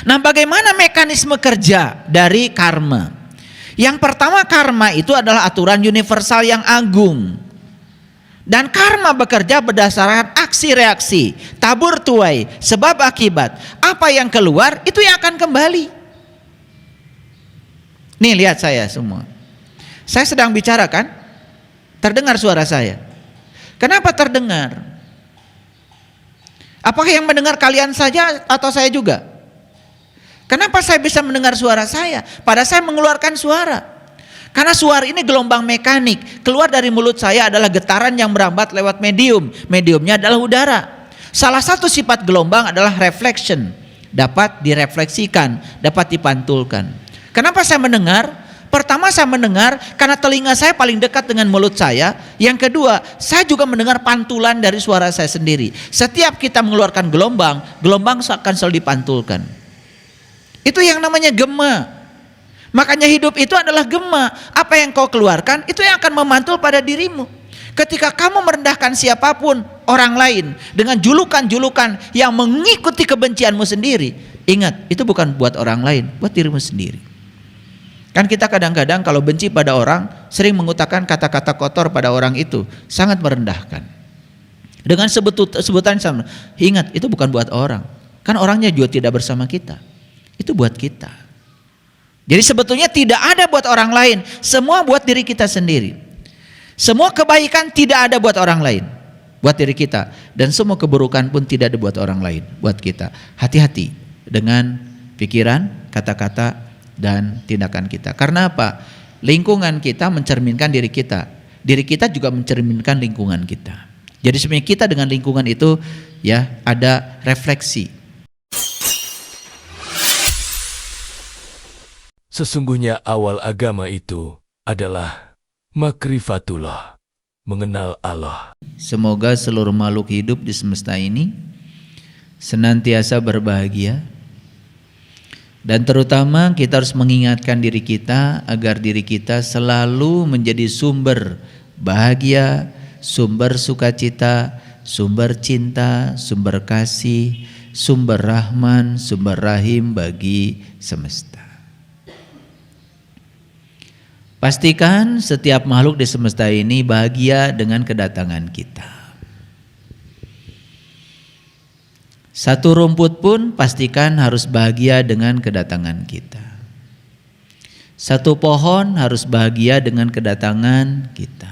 Nah, bagaimana mekanisme kerja dari karma? Yang pertama, karma itu adalah aturan universal yang agung. Dan karma bekerja berdasarkan aksi reaksi, tabur tuai, sebab akibat. Apa yang keluar itu yang akan kembali. Nih, lihat saya semua. Saya sedang bicara kan? Terdengar suara saya. Kenapa terdengar? Apakah yang mendengar kalian saja atau saya juga? Kenapa saya bisa mendengar suara saya? Padahal saya mengeluarkan suara. Karena suara ini gelombang mekanik. Keluar dari mulut saya adalah getaran yang merambat lewat medium. Mediumnya adalah udara. Salah satu sifat gelombang adalah reflection. Dapat direfleksikan, dapat dipantulkan. Kenapa saya mendengar? Pertama, saya mendengar karena telinga saya paling dekat dengan mulut saya. Yang kedua, saya juga mendengar pantulan dari suara saya sendiri. Setiap kita mengeluarkan gelombang, gelombang akan selalu dipantulkan. Itu yang namanya gema. Makanya hidup itu adalah gema. Apa yang kau keluarkan, itu yang akan memantul pada dirimu. Ketika kamu merendahkan siapapun, orang lain, dengan julukan-julukan yang mengikuti kebencianmu sendiri, ingat, itu bukan buat orang lain, buat dirimu sendiri. Kan kita kadang-kadang kalau benci pada orang, sering mengutarakan kata-kata kotor pada orang itu, sangat merendahkan. Dengan sebutan sama, ingat, itu bukan buat orang. Kan orangnya juga tidak bersama kita. Itu buat kita. Jadi sebetulnya tidak ada buat orang lain, semua buat diri kita sendiri. Semua kebaikan tidak ada buat orang lain, buat diri kita. Dan semua keburukan pun tidak ada buat orang lain, buat kita. Hati-hati dengan pikiran, kata-kata, dan tindakan kita. Karena apa? Lingkungan kita mencerminkan diri kita. Diri kita juga mencerminkan lingkungan kita. Jadi sebenarnya kita dengan lingkungan itu ya ada refleksi. Sesungguhnya awal agama itu adalah makrifatullah, mengenal Allah. Semoga seluruh makhluk hidup di semesta ini senantiasa berbahagia. Dan terutama kita harus mengingatkan diri kita agar diri kita selalu menjadi sumber bahagia, sumber sukacita, sumber cinta, sumber kasih, sumber rahman, sumber rahim bagi semesta. Pastikan setiap makhluk di semesta ini bahagia dengan kedatangan kita. Satu rumput pun pastikan harus bahagia dengan kedatangan kita. Satu pohon harus bahagia dengan kedatangan kita.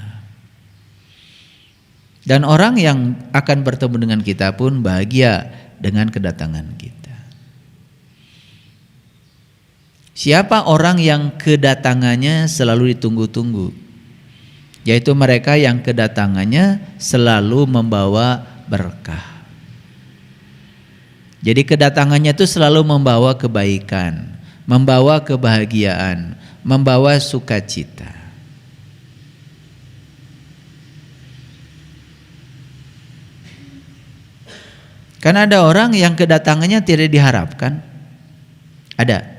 Dan orang yang akan bertemu dengan kita pun bahagia dengan kedatangan kita. Siapa orang yang kedatangannya selalu ditunggu-tunggu? Yaitu mereka yang kedatangannya selalu membawa berkah. Jadi kedatangannya itu selalu membawa kebaikan, membawa kebahagiaan, membawa sukacita. Karena ada orang yang kedatangannya tidak diharapkan. Ada.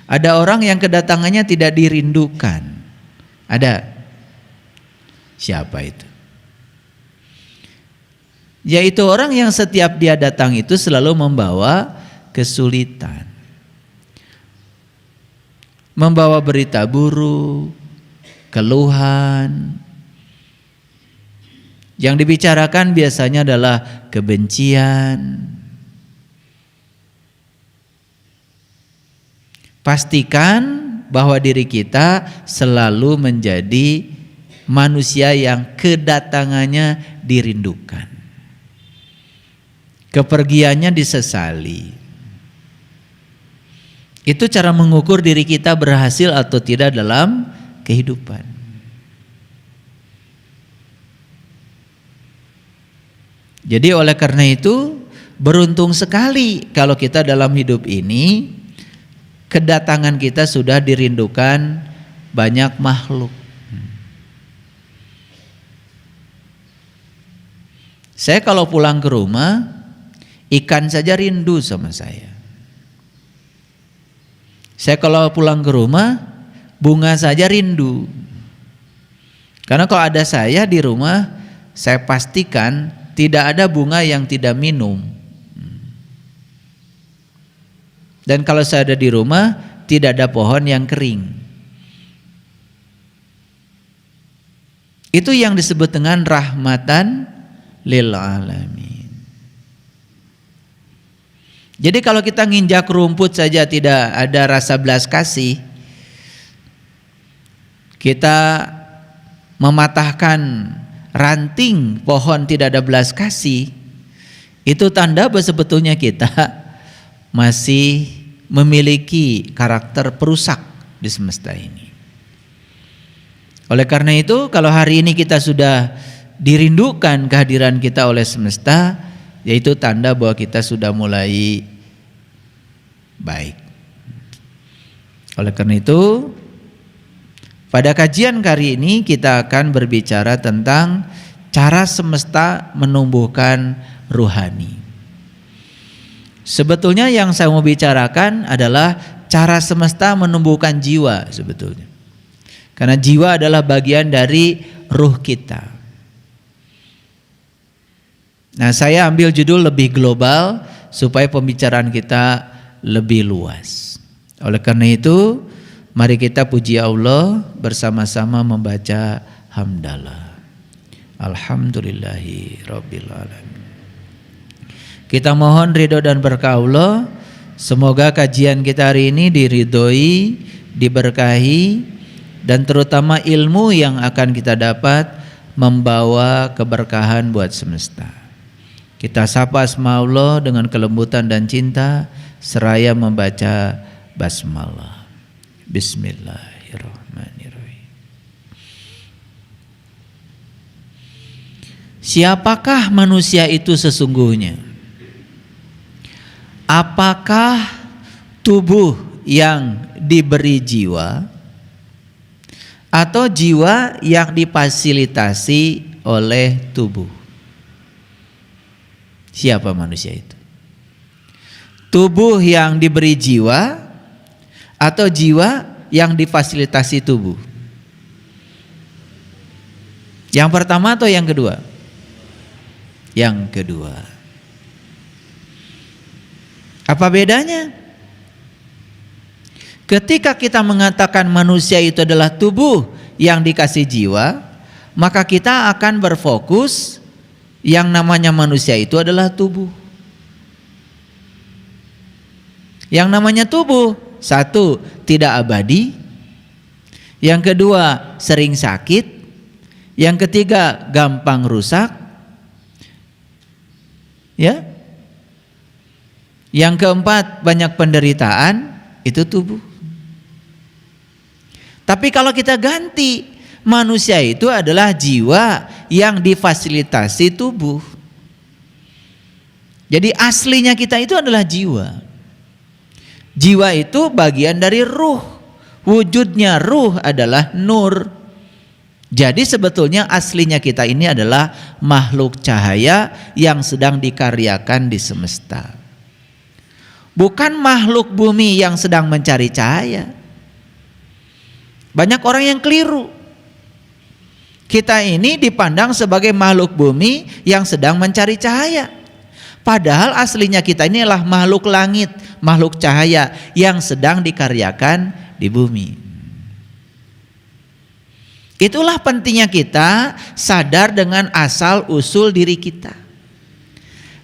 Ada orang yang kedatangannya tidak dirindukan. Ada. Siapa itu? Yaitu orang yang setiap dia datang itu selalu membawa kesulitan, membawa berita buruk, keluhan. Yang dibicarakan biasanya adalah kebencian. Pastikan bahwa diri kita selalu menjadi manusia yang kedatangannya dirindukan. Kepergiannya disesali. Itu cara mengukur diri kita berhasil atau tidak dalam kehidupan. Jadi oleh karena itu beruntung sekali kalau kita dalam hidup ini kedatangan kita sudah dirindukan banyak makhluk. Saya kalau pulang ke rumah, ikan saja rindu sama saya. Saya kalau pulang ke rumah, bunga saja rindu. Karena kalau ada saya di rumah, saya pastikan tidak ada bunga yang tidak minum. Dan kalau saya ada di rumah, tidak ada pohon yang kering. Itu yang disebut dengan rahmatan lil alamin. Jadi kalau kita nginjak rumput saja tidak ada rasa belas kasih, kita mematahkan ranting pohon tidak ada belas kasih, itu tanda bahwa sebetulnya kita masih memiliki karakter perusak di semesta ini. Oleh karena itu, kalau hari ini kita sudah dirindukan kehadiran kita oleh semesta, yaitu tanda bahwa kita sudah mulai baik. Oleh karena itu, pada kajian kali ini kita akan berbicara tentang cara semesta menumbuhkan ruhani. Sebetulnya yang saya mau bicarakan adalah cara semesta menumbuhkan jiwa sebetulnya. Karena jiwa adalah bagian dari ruh kita. Nah, saya ambil judul lebih global supaya pembicaraan kita lebih luas. Oleh karena itu, mari kita puji Allah bersama-sama membaca hamdalah. Alhamdulillahi rabbil alamin. Kita mohon ridho dan berkah Allah. Semoga kajian kita hari ini diridhoi, diberkahi, dan terutama ilmu yang akan kita dapat membawa keberkahan buat semesta. Kita sapa asma Allah dengan kelembutan dan cinta seraya membaca basmalah. Bismillahirrahmanirrahim. Siapakah manusia itu sesungguhnya? Apakah tubuh yang diberi jiwa atau jiwa yang difasilitasi oleh tubuh? Siapa manusia itu? Tubuh yang diberi jiwa atau jiwa yang difasilitasi tubuh? Yang pertama atau yang kedua? Yang kedua. Apa bedanya? Ketika kita mengatakan manusia itu adalah tubuh yang dikasih jiwa, maka kita akan berfokus yang namanya manusia itu adalah tubuh. Yang namanya tubuh, satu, tidak abadi. Yang kedua, sering sakit. Yang ketiga, gampang rusak. Ya. Yang keempat, banyak penderitaan. Itu tubuh. Tapi kalau kita ganti, manusia itu adalah jiwa yang difasilitasi tubuh. Jadi aslinya kita itu adalah jiwa. Jiwa itu bagian dari ruh. Wujudnya ruh adalah nur. Jadi sebetulnya aslinya kita ini adalah makhluk cahaya yang sedang dikaryakan di semesta. Bukan makhluk bumi yang sedang mencari cahaya. Banyak orang yang keliru. Kita ini dipandang sebagai makhluk bumi yang sedang mencari cahaya. Padahal aslinya kita ini adalah makhluk langit, makhluk cahaya yang sedang dikaryakan di bumi. Itulah pentingnya kita sadar dengan asal usul diri kita.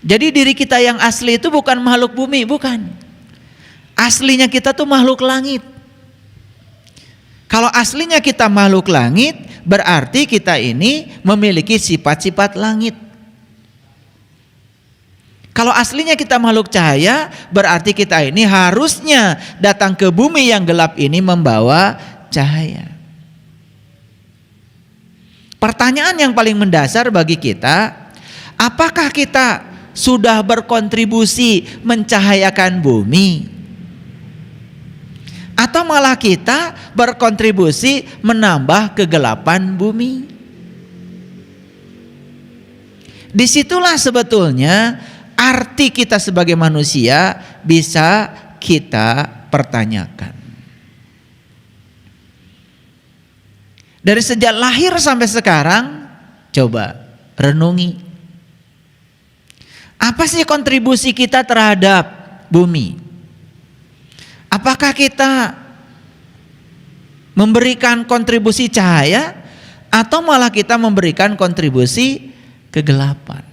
Jadi diri kita yang asli itu bukan makhluk bumi, bukan. Aslinya kita tuh makhluk langit. Kalau aslinya kita makhluk langit, berarti kita ini memiliki sifat-sifat langit. Kalau aslinya kita makhluk cahaya, berarti kita ini harusnya datang ke bumi yang gelap ini membawa cahaya. Pertanyaan yang paling mendasar bagi kita, apakah kita sudah berkontribusi mencahayakan bumi? Atau malah kita berkontribusi menambah kegelapan bumi? Disitulah sebetulnya arti kita sebagai manusia bisa kita pertanyakan. Dari sejak lahir sampai sekarang, coba renungi. Apa sih kontribusi kita terhadap bumi? Apakah kita memberikan kontribusi cahaya atau malah kita memberikan kontribusi kegelapan?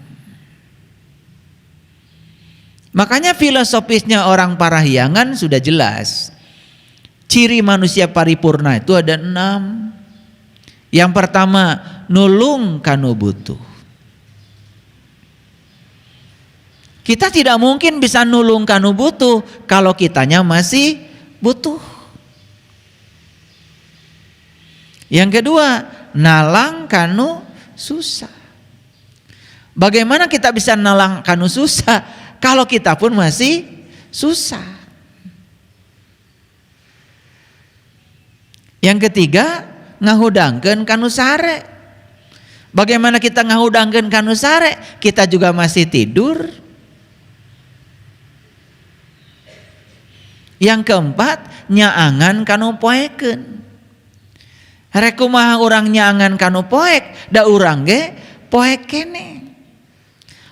Makanya filosofisnya orang Parahyangan sudah jelas. Ciri manusia paripurna itu ada 6. Yang pertama, nulung kanu butuh. Kita tidak mungkin bisa nulung kanu butuh kalau kitanya masih butuh. Yang kedua, nalang kanu susah. Bagaimana kita bisa nalang kanu susah kalau kita pun masih susah? Yang ketiga, ngahudangkeun kanu sare. Bagaimana kita ngahudangkeun kanu sare? Kita juga masih tidur. Yang keempat, nyaangan kanu poekeun. Rek kumaha urang nyaangan kanu poek, da urang ge poek kene.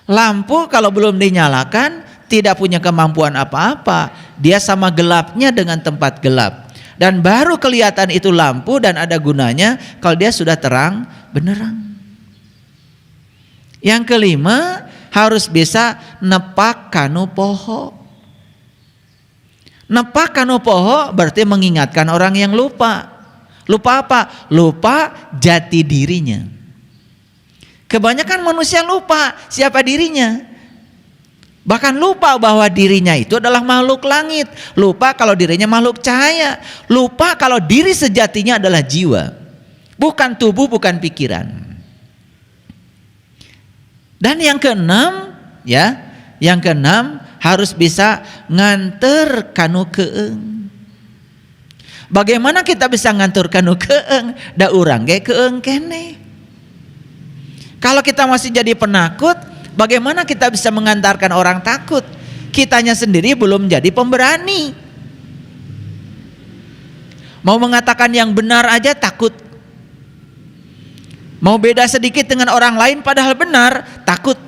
Lampu kalau belum dinyalakan tidak punya kemampuan apa-apa. Dia sama gelapnya dengan tempat gelap. Dan baru kelihatan itu lampu dan ada gunanya kalau dia sudah terang benerang. Yang kelima, harus bisa nepak kanu poho. Nepak kanu poho berarti mengingatkan orang yang lupa. Lupa apa? Lupa jati dirinya. Kebanyakan manusia lupa siapa dirinya. Bahkan lupa bahwa dirinya itu adalah makhluk langit. Lupa kalau dirinya makhluk cahaya. Lupa kalau diri sejatinya adalah jiwa. Bukan tubuh, bukan pikiran. Dan yang keenam, ya, yang keenam harus bisa nganter kanu keeng. Bagaimana kita bisa ngantur kanu keeng? Da urang ge keeng kene. Kalau kita masih jadi penakut, bagaimana kita bisa mengantarkan orang takut? Kitanya sendiri belum jadi pemberani. Mau mengatakan yang benar aja takut. Mau beda sedikit dengan orang lain padahal benar, takut.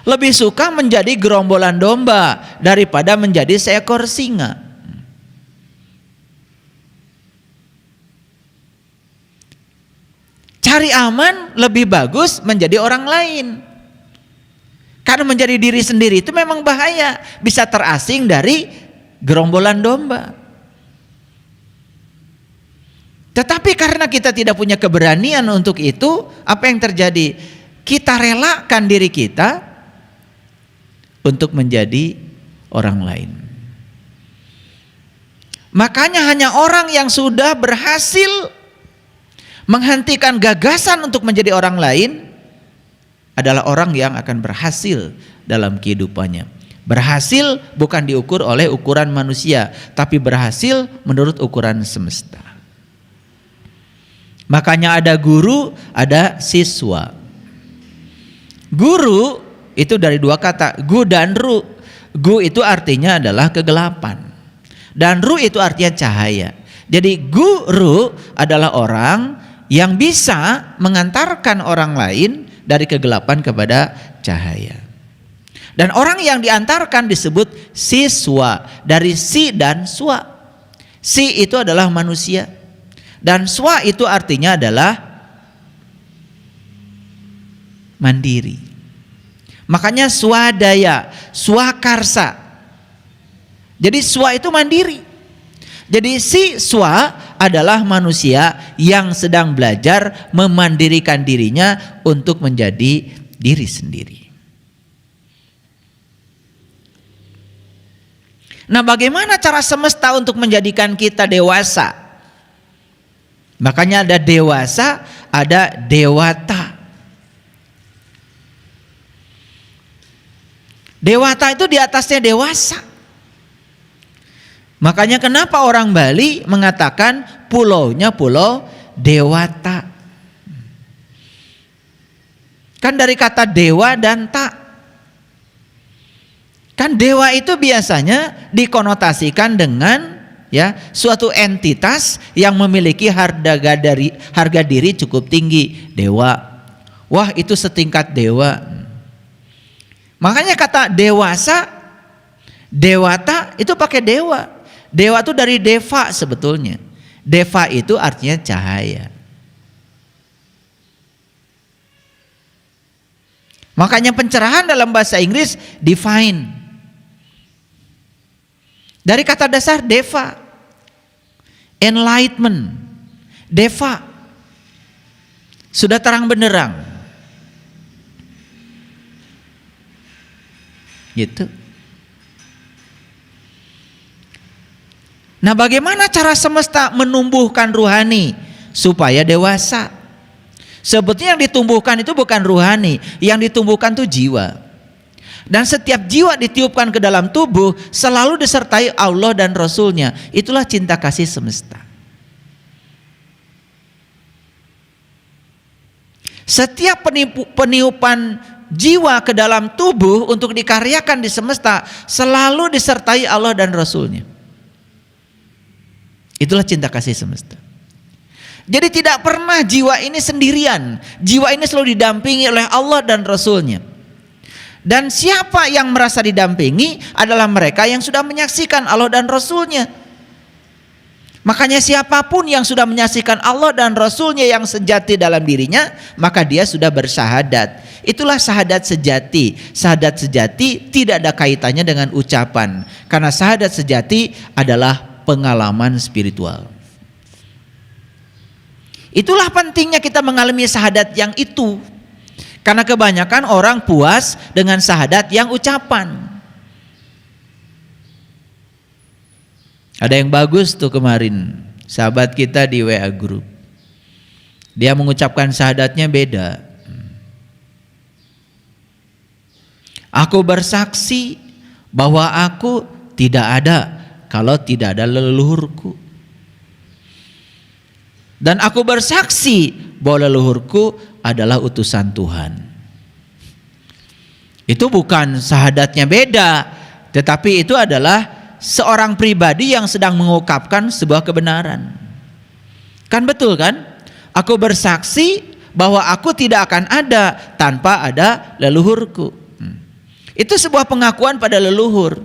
Lebih suka menjadi gerombolan domba daripada menjadi seekor singa. Cari aman lebih bagus menjadi orang lain. Karena menjadi diri sendiri itu memang bahaya. Bisa terasing dari gerombolan domba. Tetapi karena kita tidak punya keberanian untuk itu, apa yang terjadi? Kita relakan diri kita untuk menjadi orang lain. Makanya hanya orang yang sudah berhasil menghentikan gagasan untuk menjadi orang lain adalah orang yang akan berhasil dalam kehidupannya. Berhasil bukan diukur oleh ukuran manusia, tapi berhasil menurut ukuran semesta. Makanya ada guru, ada siswa. Guru itu dari dua kata, gu dan ru. Gu itu artinya adalah kegelapan, dan ru itu artinya cahaya. Jadi guru adalah orang yang bisa mengantarkan orang lain dari kegelapan kepada cahaya. Dan orang yang diantarkan disebut siswa, dari si dan swa. Si itu adalah manusia, dan swa itu artinya adalah mandiri. Makanya swadaya, swakarsa. Jadi swa itu mandiri. Jadi siswa adalah manusia yang sedang belajar memandirikan dirinya untuk menjadi diri sendiri. Nah, bagaimana cara semesta untuk menjadikan kita dewasa? Makanya ada dewasa, ada dewata. Dewata itu di atasnya dewasa. Makanya kenapa orang Bali mengatakan pulaunya pulau dewata. Kan dari kata dewa dan tak. Kan dewa itu biasanya dikonotasikan dengan ya suatu entitas yang memiliki harga diri cukup tinggi. Dewa. Wah, itu setingkat dewa. Makanya kata dewasa Dewata itu pakai dewa. Dewa itu dari deva sebetulnya. Deva itu artinya cahaya. Makanya pencerahan dalam bahasa Inggris divine. Dari kata dasar deva. Enlightenment. Deva. Sudah terang benderang. Gitu. Nah, bagaimana cara semesta menumbuhkan rohani supaya dewasa? Sebetulnya yang ditumbuhkan itu bukan rohani, yang ditumbuhkan itu jiwa. Dan setiap jiwa ditiupkan ke dalam tubuh selalu disertai Allah dan Rasulnya. Itulah cinta kasih semesta. Setiap peniupan jiwa ke dalam tubuh untuk dikaryakan di semesta selalu disertai Allah dan Rasulnya. Itulah cinta kasih semesta. Jadi tidak pernah jiwa ini sendirian. Jiwa ini selalu didampingi oleh Allah dan Rasulnya. Dan siapa yang merasa didampingi adalah mereka yang sudah menyaksikan Allah dan Rasulnya. Makanya siapapun yang sudah menyaksikan Allah dan Rasulnya yang sejati dalam dirinya, maka dia sudah bersahadat. Itulah sahadat sejati. Sahadat sejati tidak ada kaitannya dengan ucapan. Karena sahadat sejati adalah pengalaman spiritual. Itulah pentingnya kita mengalami sahadat yang itu. Karena kebanyakan orang puas dengan sahadat yang ucapan. Ada yang bagus tuh kemarin, sahabat kita di WA Group. Dia mengucapkan sahadatnya beda. Aku bersaksi bahwa aku tidak ada kalau tidak ada leluhurku. Dan aku bersaksi bahwa leluhurku adalah utusan Tuhan. Itu bukan sahadatnya beda, tetapi itu adalah seorang pribadi yang sedang mengungkapkan sebuah kebenaran. Kan betul kan? Aku bersaksi bahwa aku tidak akan ada tanpa ada leluhurku. Itu sebuah pengakuan pada leluhur.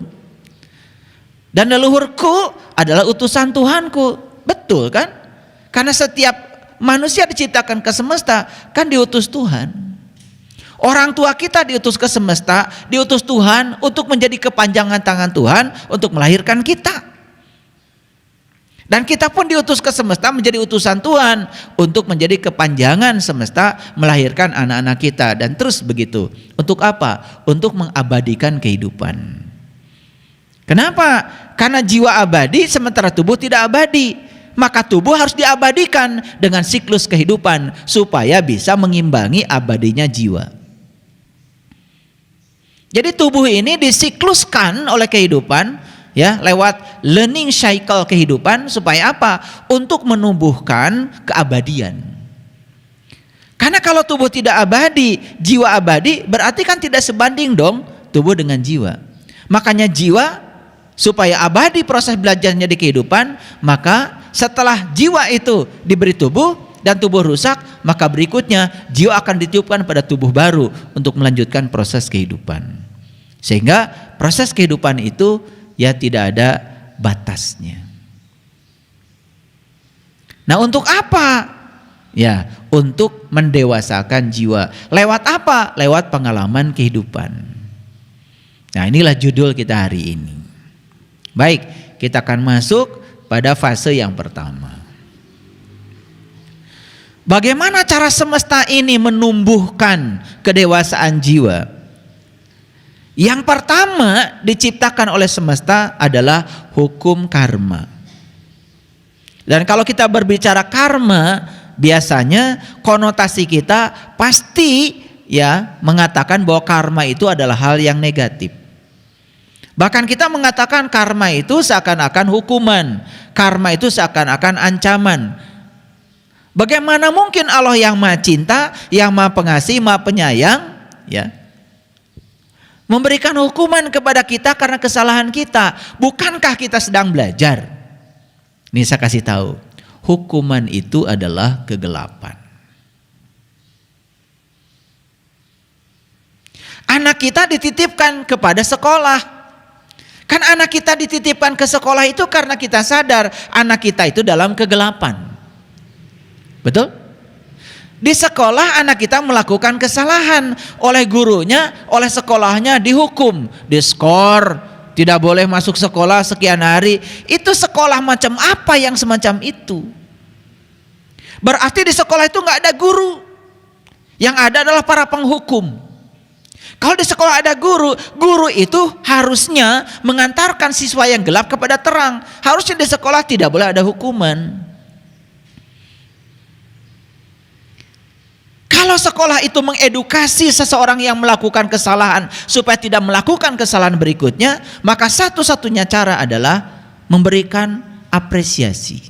Dan leluhurku adalah utusan Tuhanku. Betul kan? Karena setiap manusia diciptakan ke semesta kan diutus Tuhan. Orang tua kita diutus ke semesta, diutus Tuhan untuk menjadi kepanjangan tangan Tuhan untuk melahirkan kita. Dan kita pun diutus ke semesta menjadi utusan Tuhan untuk menjadi kepanjangan semesta melahirkan anak-anak kita. Dan terus begitu. Untuk apa? Untuk mengabadikan kehidupan. Kenapa? Karena jiwa abadi sementara tubuh tidak abadi. Maka tubuh harus diabadikan dengan siklus kehidupan supaya bisa mengimbangi abadinya jiwa. Jadi tubuh ini disikluskan oleh kehidupan ya lewat learning cycle kehidupan supaya apa? Untuk menumbuhkan keabadian. Karena kalau tubuh tidak abadi, jiwa abadi, berarti kan tidak sebanding dong tubuh dengan jiwa. Makanya jiwa supaya abadi proses belajarnya di kehidupan, maka setelah jiwa itu diberi tubuh dan tubuh rusak, maka berikutnya jiwa akan ditiupkan pada tubuh baru untuk melanjutkan proses kehidupan. Sehingga proses kehidupan itu ya tidak ada batasnya. Nah, untuk apa? Ya, untuk mendewasakan jiwa. Lewat apa? Lewat pengalaman kehidupan. Nah, inilah judul kita hari ini. Baik, kita akan masuk pada fase yang pertama. Bagaimana cara semesta ini menumbuhkan kedewasaan jiwa? Yang pertama diciptakan oleh semesta adalah hukum karma. Dan kalau kita berbicara karma, biasanya konotasi kita pasti ya mengatakan bahwa karma itu adalah hal yang negatif. Bahkan kita mengatakan karma itu seakan-akan hukuman, karma itu seakan-akan ancaman. Bagaimana mungkin Allah yang Maha Cinta, yang Maha Pengasih, Maha Penyayang, ya, memberikan hukuman kepada kita karena kesalahan kita? Bukankah kita sedang belajar? Nih saya kasih tahu, hukuman itu adalah kegelapan. Anak kita dititipkan kepada sekolah. Kan anak kita dititipkan ke sekolah itu karena kita sadar anak kita itu dalam kegelapan. Betul? Di sekolah anak kita melakukan kesalahan, oleh gurunya, oleh sekolahnya dihukum, diskor, tidak boleh masuk sekolah sekian hari. Itu sekolah macam apa yang semacam itu? Berarti di sekolah itu nggak ada guru, yang ada adalah para penghukum. Kalau di sekolah ada guru, guru itu harusnya mengantarkan siswa yang gelap kepada terang. Harusnya di sekolah tidak boleh ada hukuman. Kalau sekolah itu mengedukasi seseorang yang melakukan kesalahan supaya tidak melakukan kesalahan berikutnya, maka satu-satunya cara adalah memberikan apresiasi.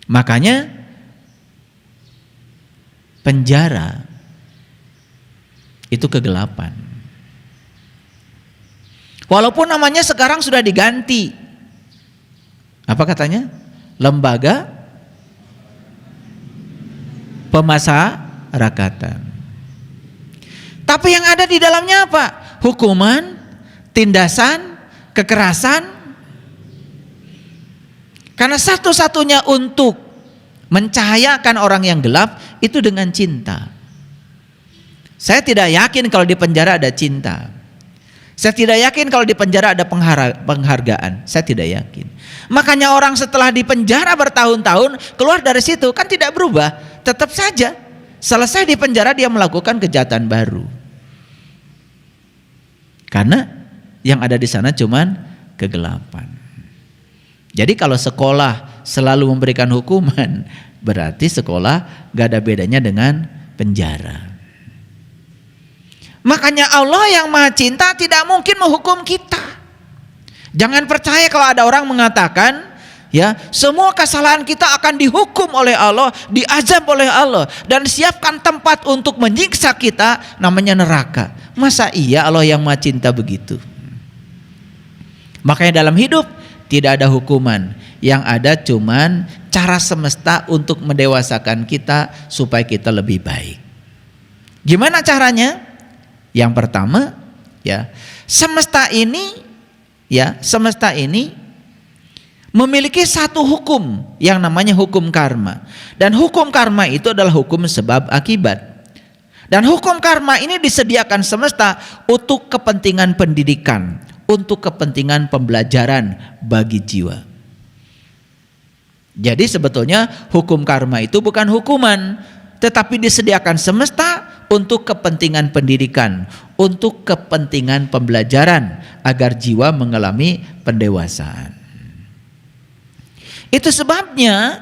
Makanya penjara itu kegelapan. Walaupun namanya sekarang sudah diganti. Apa katanya? Lembaga Pemasyarakatan. Tapi yang ada di dalamnya apa? Hukuman, tindasan, kekerasan. Karena satu-satunya untuk mencahayakan orang yang gelap itu dengan cinta. Saya tidak yakin kalau di penjara ada cinta. Saya tidak yakin kalau di penjara ada penghargaan. Saya tidak yakin. Makanya orang setelah di penjara bertahun-tahun keluar dari situ kan tidak berubah. Tetap saja selesai di penjara dia melakukan kejahatan baru. Karena yang ada di sana cuman kegelapan. Jadi kalau sekolah selalu memberikan hukuman, berarti sekolah gak ada bedanya dengan penjara. Makanya Allah yang Maha Cinta tidak mungkin menghukum kita. Jangan percaya kalau ada orang mengatakan, ya, semua kesalahan kita akan dihukum oleh Allah, diazab oleh Allah, dan siapkan tempat untuk menyiksa kita, namanya neraka. Masa iya Allah yang Maha Cinta begitu? Makanya dalam hidup tidak ada hukuman, yang ada cuman cara semesta untuk mendewasakan kita supaya kita lebih baik. Gimana caranya? Yang pertama, ya, semesta ini memiliki satu hukum yang namanya hukum karma. Dan hukum karma itu adalah hukum sebab akibat. Dan hukum karma ini disediakan semesta untuk kepentingan pendidikan, untuk kepentingan pembelajaran bagi jiwa. Jadi sebetulnya hukum karma itu bukan hukuman, tetapi disediakan semesta untuk kepentingan pendidikan, untuk kepentingan pembelajaran agar jiwa mengalami pendewasaan. Itu sebabnya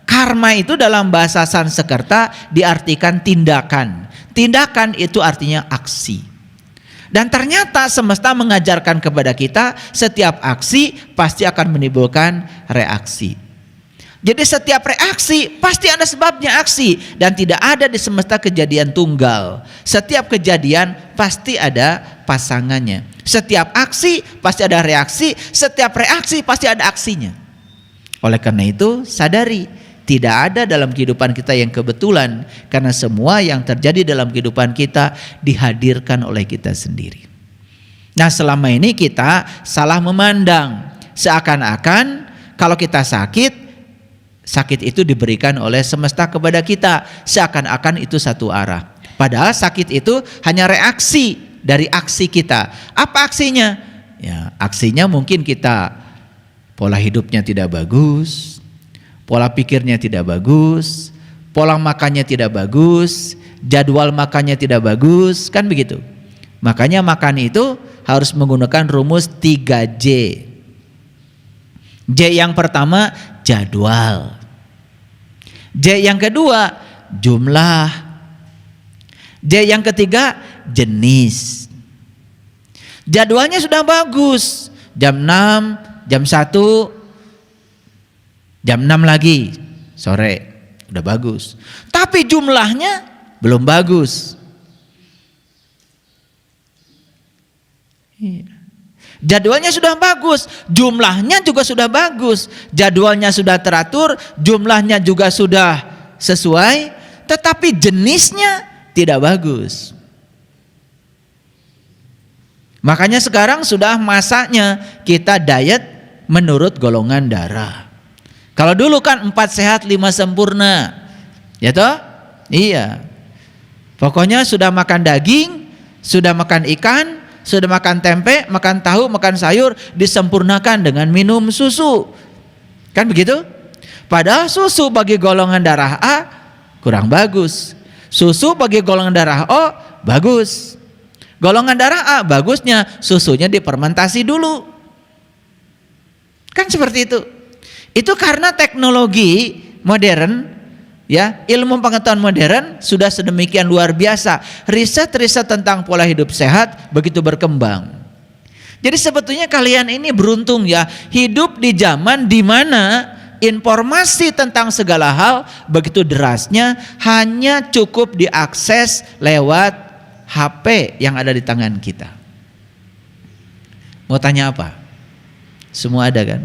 karma itu dalam bahasa Sanskerta diartikan tindakan. Tindakan itu artinya aksi. Dan ternyata semesta mengajarkan kepada kita setiap aksi pasti akan menimbulkan reaksi. Jadi setiap reaksi pasti ada sebabnya aksi, dan tidak ada di semesta kejadian tunggal. Setiap kejadian pasti ada pasangannya. Setiap aksi pasti ada reaksi, setiap reaksi pasti ada aksinya. Oleh karena itu sadari tidak ada dalam kehidupan kita yang kebetulan, karena semua yang terjadi dalam kehidupan kita dihadirkan oleh kita sendiri. Nah, selama ini kita salah memandang, seakan-akan kalau kita sakit itu diberikan oleh semesta kepada kita, seakan-akan itu satu arah. Padahal sakit itu hanya reaksi dari aksi kita. Apa aksinya? Ya, aksinya mungkin kita pola hidupnya tidak bagus, pola pikirnya tidak bagus, pola makannya tidak bagus, jadwal makannya tidak bagus, kan begitu. Makanya makan itu harus menggunakan rumus 3J. J yang pertama jadwal. J yang kedua jumlah. J yang ketiga jenis. Jadwalnya sudah bagus. Jam 6, jam 1, jam 6 lagi sore. Udah bagus. Tapi jumlahnya belum bagus. Jadwalnya sudah bagus, jumlahnya juga sudah bagus, jadwalnya sudah teratur, jumlahnya juga sudah sesuai, tetapi jenisnya tidak bagus. Makanya sekarang sudah masanya kita diet menurut golongan darah. Kalau dulu kan 4 sehat 5 sempurna, ya toh? Iya. Pokoknya sudah makan daging, sudah makan ikan, sudah makan tempe, makan tahu, makan sayur, disempurnakan dengan minum susu. Kan begitu? Padahal susu bagi golongan darah A kurang bagus. Susu bagi golongan darah O bagus. Golongan darah A bagusnya susunya difermentasi dulu. Kan seperti itu. Itu karena teknologi modern, ya, ilmu pengetahuan modern sudah sedemikian luar biasa. Riset-riset tentang pola hidup sehat begitu berkembang. Jadi sebetulnya kalian ini beruntung ya, hidup di zaman di mana informasi tentang segala hal begitu derasnya, hanya cukup diakses lewat HP yang ada di tangan kita. Mau tanya apa? Semua ada kan?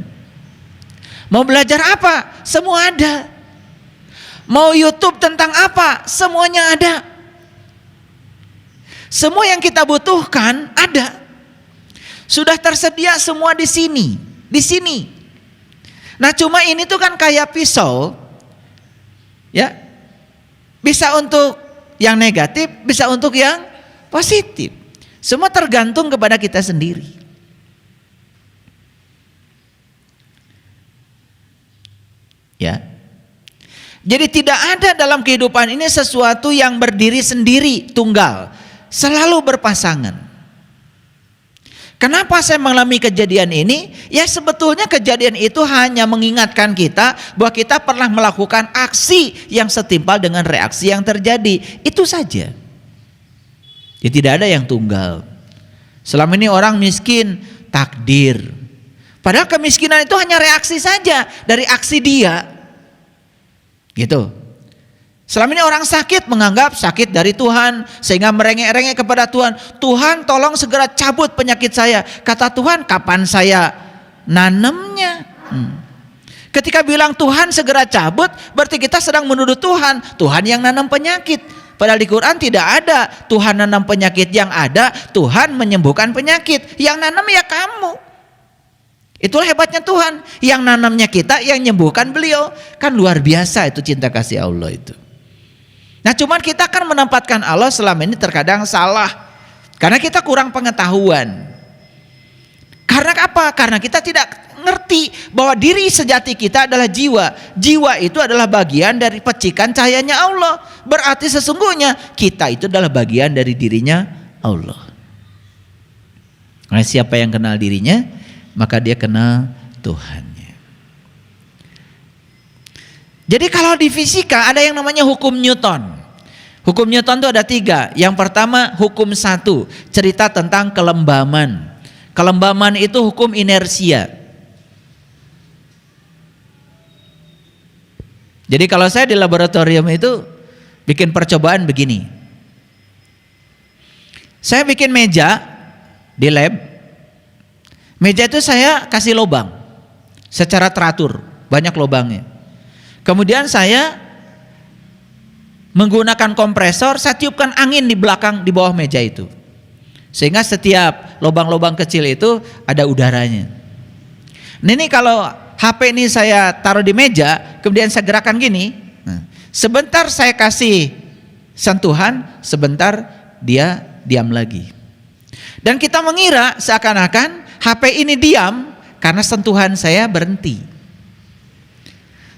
Mau belajar apa? Semua ada. Mau YouTube tentang apa? Semuanya ada. Semua yang kita butuhkan ada. Sudah tersedia semua di sini. Di sini. Nah cuma ini tuh kan kayak pisau. Ya. Bisa untuk yang negatif, bisa untuk yang positif. Semua tergantung kepada kita sendiri. Ya. Jadi tidak ada dalam kehidupan ini sesuatu yang berdiri sendiri, tunggal. Selalu berpasangan. Kenapa saya mengalami kejadian ini? Ya sebetulnya kejadian itu hanya mengingatkan kita bahwa kita pernah melakukan aksi yang setimpal dengan reaksi yang terjadi. Itu saja. Ya tidak ada yang tunggal. Selama ini orang miskin, takdir. Padahal kemiskinan itu hanya reaksi saja dari aksi dia. Gitu. Selama ini orang sakit menganggap sakit dari Tuhan, sehingga merengek-rengek kepada Tuhan. Tuhan tolong segera cabut penyakit saya. Kata Tuhan, kapan saya nanemnya? Ketika bilang Tuhan segera cabut, berarti kita sedang menuduh Tuhan. Tuhan yang nanam penyakit. Padahal di Quran tidak ada Tuhan nanam penyakit, yang ada Tuhan menyembuhkan penyakit. Yang nanam ya kamu. Itulah hebatnya Tuhan. Yang nanamnya kita, yang menyembuhkan beliau. Kan luar biasa itu cinta kasih Allah itu. Nah cuman kita kan menempatkan Allah selama ini terkadang salah. Karena kita kurang pengetahuan. Karena apa? Karena kita tidak ngerti bahwa diri sejati kita adalah jiwa. Jiwa itu adalah bagian dari percikan cahayanya Allah. Berarti sesungguhnya kita itu adalah bagian dari dirinya Allah. Nah, siapa yang kenal dirinya, maka dia kenal Tuhannya. Jadi kalau di fisika ada yang namanya hukum Newton. Hukum Newton itu ada 3. Yang pertama hukum 1, cerita tentang kelembaman. Kelembaman itu hukum inersia. Jadi kalau saya di laboratorium itu bikin percobaan begini. Saya bikin meja di lab. Meja itu saya kasih lubang secara teratur, banyak lubangnya. Kemudian saya menggunakan kompresor, saya tiupkan angin di belakang, di bawah meja itu. Sehingga setiap lubang-lubang kecil itu ada udaranya. Nah ini kalau HP ini saya taruh di meja, kemudian saya gerakan gini. Nah, sebentar saya kasih sentuhan, sebentar dia diam lagi. Dan kita mengira seakan-akan HP ini diam karena sentuhan saya berhenti.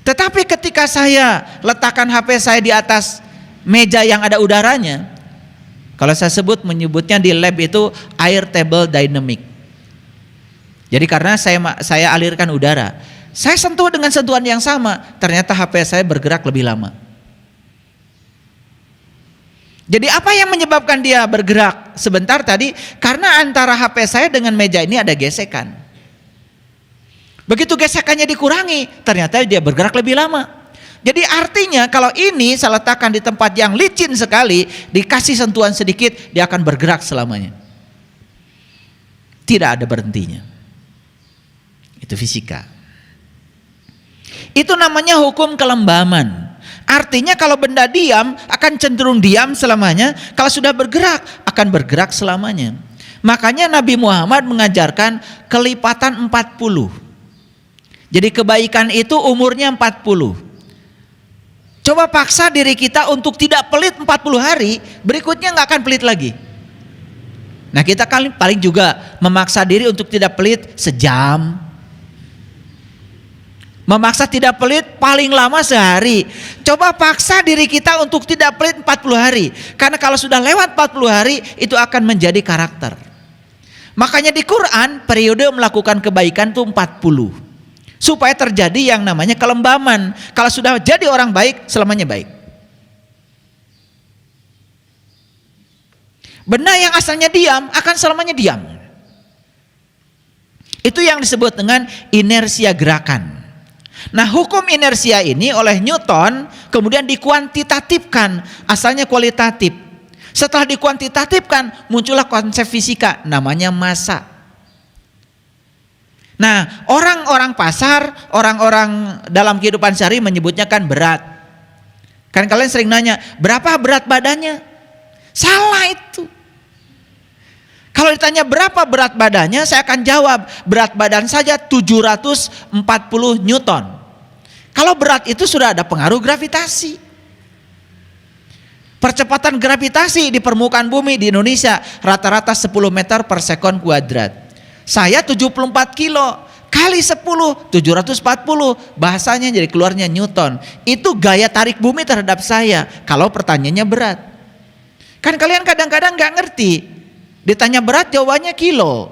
Tetapi ketika saya letakkan HP saya di atas meja yang ada udaranya, kalau saya menyebutnya di lab itu air table dynamic. Jadi karena saya alirkan udara, saya sentuh dengan sentuhan yang sama, ternyata HP saya bergerak lebih lama. Jadi apa yang menyebabkan dia bergerak sebentar tadi? Karena antara HP saya dengan meja ini ada gesekan. Begitu gesekannya dikurangi, ternyata dia bergerak lebih lama. Jadi artinya kalau ini saya letakkan di tempat yang licin sekali, dikasih sentuhan sedikit, dia akan bergerak selamanya. Tidak ada berhentinya. Itu fisika. Itu namanya hukum kelembaman. Artinya kalau benda diam akan cenderung diam selamanya, kalau sudah bergerak akan bergerak selamanya. Makanya Nabi Muhammad mengajarkan kelipatan 40. Jadi kebaikan itu umurnya 40. Coba paksa diri kita untuk tidak pelit 40 hari, berikutnya nggak akan pelit lagi. Nah kita paling juga memaksa diri untuk tidak pelit sejam. Memaksa tidak pelit paling lama sehari. Coba paksa diri kita untuk tidak pelit 40 hari. Karena kalau sudah lewat 40 hari itu akan menjadi karakter. Makanya di Quran periode melakukan kebaikan itu 40. Supaya terjadi yang namanya kelembaman. Kalau sudah jadi orang baik selamanya baik. Benda yang asalnya diam akan selamanya diam. Itu yang disebut dengan inersia gerakan. Nah hukum inersia ini oleh Newton kemudian dikuantitatifkan, asalnya kualitatif. Setelah dikuantitatifkan muncullah konsep fisika namanya massa. Nah orang-orang pasar, orang-orang dalam kehidupan sehari menyebutnya kan berat. Kan kalian sering nanya berapa berat badannya? Salah itu. Kalau ditanya berapa berat badannya, saya akan jawab berat badan saja 740 Newton. Kalau berat itu sudah ada pengaruh gravitasi. Percepatan gravitasi di permukaan bumi di Indonesia rata-rata 10 meter per sekon kuadrat. Saya 74 kilo kali 10, 740, bahasanya jadi keluarnya Newton. Itu gaya tarik bumi terhadap saya kalau pertanyaannya berat. Kan kalian kadang-kadang gak ngerti. Ditanya berat jawabannya kilo.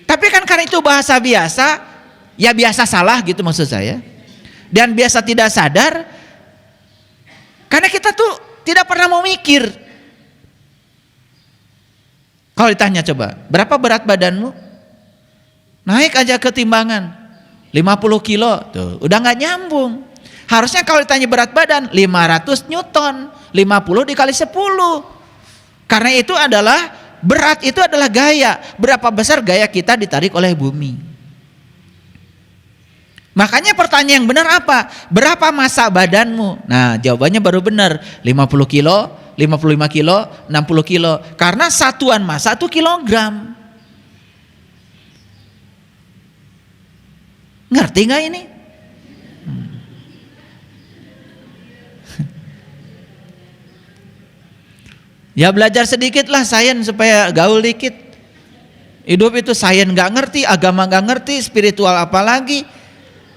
Tapi kan karena itu bahasa biasa, ya biasa salah gitu maksud saya. Dan biasa tidak sadar. Karena kita tuh tidak pernah mau mikir. Kalau ditanya coba, berapa berat badanmu? Naik aja ke timbangan. 50 kilo, tuh udah gak nyambung. Harusnya kalau ditanya berat badan 500 Newton, 50 dikali 10. Karena itu adalah berat itu adalah gaya. Berapa besar gaya kita ditarik oleh bumi. Makanya pertanyaan yang benar apa? Berapa massa badanmu? Nah jawabannya baru benar. 50 kilo, 55 kilo, 60 kilo. Karena satuan massa itu kilogram. Ngerti gak ini? Ya belajar sedikit lah sains supaya gaul dikit. Hidup itu sains gak ngerti, agama gak ngerti, spiritual apalagi.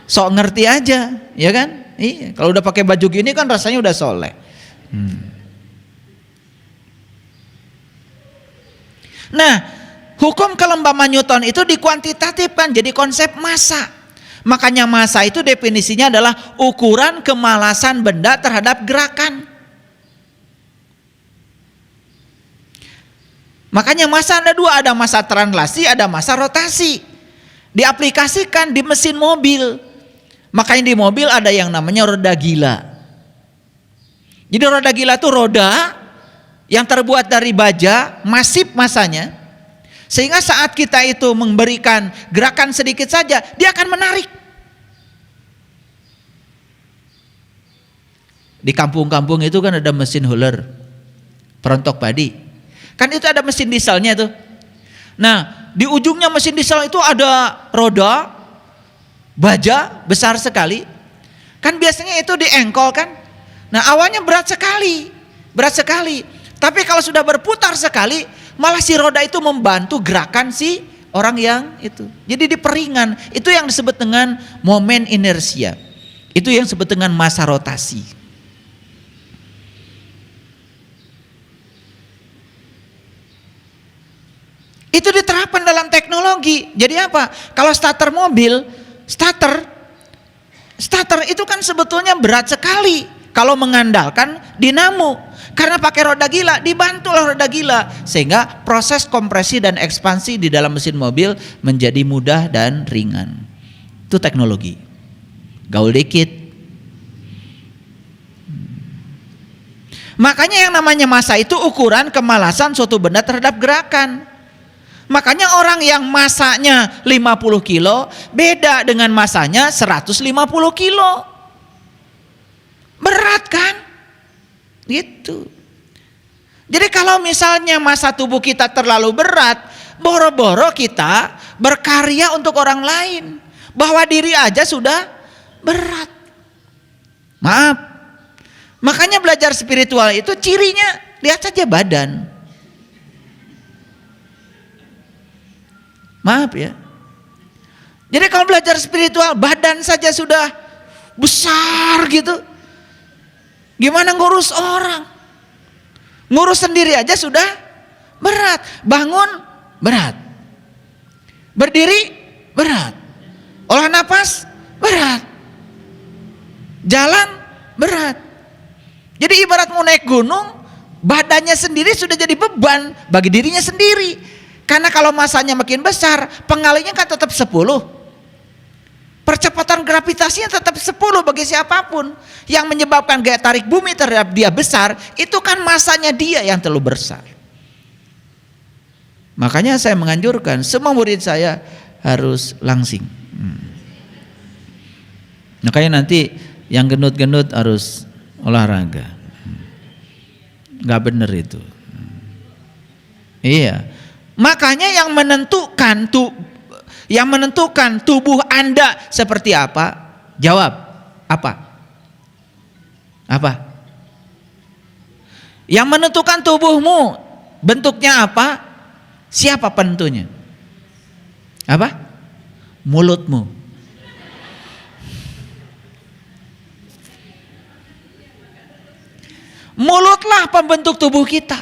Sok ngerti aja, ya kan? Iya, kalau udah pakai baju gini kan rasanya udah soleh. Nah, hukum kelembaman Newton itu dikuantitatifkan jadi konsep massa. Makanya massa itu definisinya adalah ukuran kemalasan benda terhadap gerakan. Makanya massa ada dua, ada massa translasi, ada massa rotasi. Diaplikasikan di mesin mobil. Makanya di mobil ada yang namanya roda gila. Jadi roda gila itu roda yang terbuat dari baja, masif massanya. Sehingga saat kita itu memberikan gerakan sedikit saja, dia akan menarik. Di kampung-kampung itu kan ada mesin huler, perontok padi. Kan itu ada mesin dieselnya tuh. Nah di ujungnya mesin diesel itu ada roda baja besar sekali. Kan biasanya itu diengkol kan. Nah awalnya berat sekali. Tapi kalau sudah berputar sekali, malah si roda itu membantu gerakan si orang yang itu. Jadi diperingan. Itu yang disebut dengan momen inersia. Itu yang disebut dengan massa rotasi. Itu diterapkan dalam teknologi. Jadi apa? Kalau starter mobil, starter itu kan sebetulnya berat sekali kalau mengandalkan dinamo. Karena pakai roda gila, dibantu oleh roda gila. Sehingga proses kompresi dan ekspansi di dalam mesin mobil menjadi mudah dan ringan. Itu teknologi. Gaul dikit. Makanya yang namanya massa itu ukuran kemalasan suatu benda terhadap gerakan. Makanya orang yang massanya 50 kilo beda dengan massanya 150 kilo. Berat kan? Gitu. Jadi kalau misalnya masa tubuh kita terlalu berat, boro-boro kita berkarya untuk orang lain. Bahwa diri aja sudah berat. Maaf. Makanya belajar spiritual itu cirinya, lihat saja badan. Maaf ya. Jadi kalau belajar spiritual, badan saja sudah besar gitu. Gimana ngurus orang? Ngurus sendiri aja sudah berat. Bangun berat. Berdiri berat. Olah napas berat. Jalan berat. Jadi ibarat mau naik gunung, badannya sendiri sudah jadi beban bagi dirinya sendiri. Karena kalau masanya makin besar, pengalinya kan tetap 10. Percepatan gravitasinya tetap 10 bagi siapapun. Yang menyebabkan gaya tarik bumi terhadap dia besar, itu kan masanya dia yang terlalu besar. Makanya saya menganjurkan semua murid saya harus langsing. Makanya nanti yang gendut-gendut harus olahraga. Gak bener itu. Iya. Makanya yang menentukan tubuh Anda seperti apa? Jawab. Apa? Apa? Yang menentukan tubuhmu bentuknya apa? Siapa penentunya? Apa? Mulutmu. Mulutlah pembentuk tubuh kita.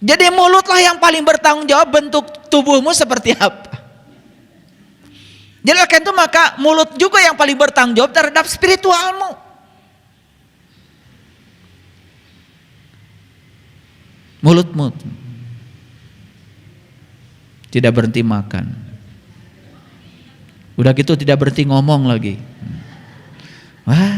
Jadi mulutlah yang paling bertanggung jawab bentuk tubuhmu seperti apa. Jadi oleh itu maka mulut juga yang paling bertanggung jawab terhadap spiritualmu. Mulutmu tidak berhenti makan. Udah gitu tidak berhenti ngomong lagi. Wah.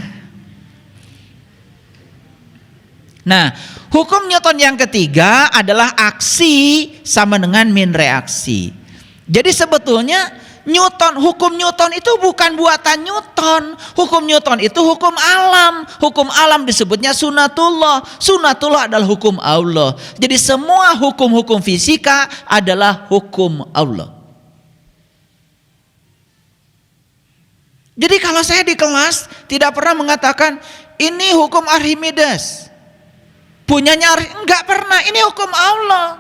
Nah, hukum Newton yang ketiga adalah aksi sama dengan min reaksi. Jadi sebetulnya hukum Newton itu bukan buatan Newton. Hukum Newton itu hukum alam. Hukum alam disebutnya sunatullah. Sunatullah adalah hukum Allah. Jadi semua hukum-hukum fisika adalah hukum Allah. Jadi kalau saya di kelas tidak pernah mengatakan ini hukum Archimedes. Punyanya enggak pernah, ini hukum Allah.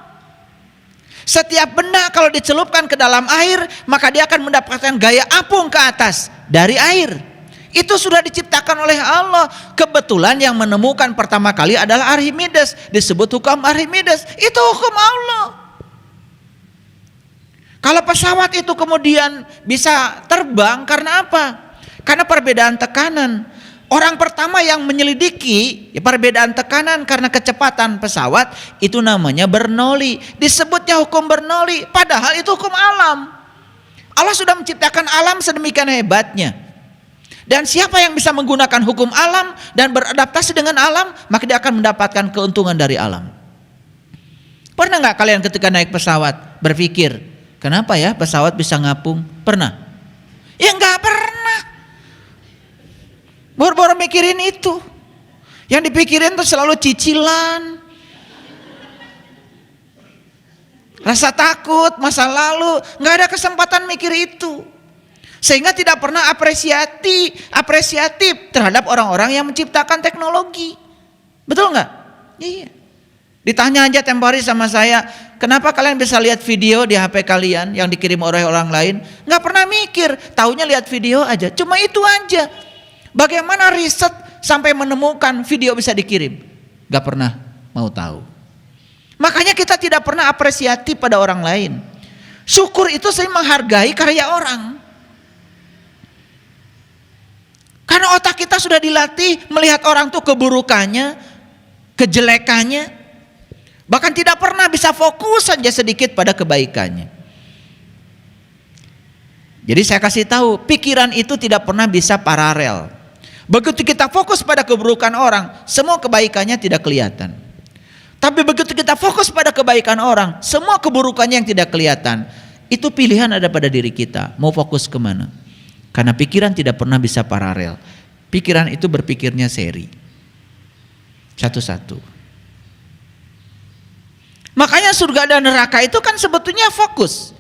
Setiap benda kalau dicelupkan ke dalam air, maka dia akan mendapatkan gaya apung ke atas dari air. Itu sudah diciptakan oleh Allah. Kebetulan yang menemukan pertama kali adalah Archimedes, disebut hukum Archimedes. Itu hukum Allah. Kalau pesawat itu kemudian bisa terbang karena apa? Karena perbedaan tekanan. Orang pertama yang menyelidiki perbedaan tekanan karena kecepatan pesawat itu namanya Bernoulli. Disebutnya hukum Bernoulli, padahal itu hukum alam. Allah sudah menciptakan alam sedemikian hebatnya. Dan siapa yang bisa menggunakan hukum alam dan beradaptasi dengan alam, maka dia akan mendapatkan keuntungan dari alam. Pernah nggak kalian ketika naik pesawat berpikir, kenapa ya pesawat bisa ngapung? Pernah? Ya nggak pernah. Boro-boro mikirin itu. Yang dipikirin tuh selalu cicilan, rasa takut, masa lalu. Gak ada kesempatan mikir itu. Sehingga tidak pernah apresiatif terhadap orang-orang yang menciptakan teknologi. Betul gak? Iya. Ditanya aja tempo hari sama saya, kenapa kalian bisa lihat video di HP kalian yang dikirim oleh orang lain? Gak pernah mikir, taunya lihat video aja. Cuma itu aja. Bagaimana riset sampai menemukan video bisa dikirim? Gak pernah mau tahu. Makanya kita tidak pernah apresiatif pada orang lain. Syukur itu saya menghargai karya orang. Karena otak kita sudah dilatih melihat orang tuh keburukannya, kejelekannya. Bahkan tidak pernah bisa fokus saja sedikit pada kebaikannya. Jadi saya kasih tahu, pikiran itu tidak pernah bisa paralel. Begitu kita fokus pada keburukan orang, semua kebaikannya tidak kelihatan. Tapi begitu kita fokus pada kebaikan orang, semua keburukannya yang tidak kelihatan. Itu pilihan ada pada diri kita, mau fokus kemana. Karena pikiran tidak pernah bisa paralel. Pikiran itu berpikirnya seri. Satu-satu. Makanya surga dan neraka itu kan sebetulnya fokus.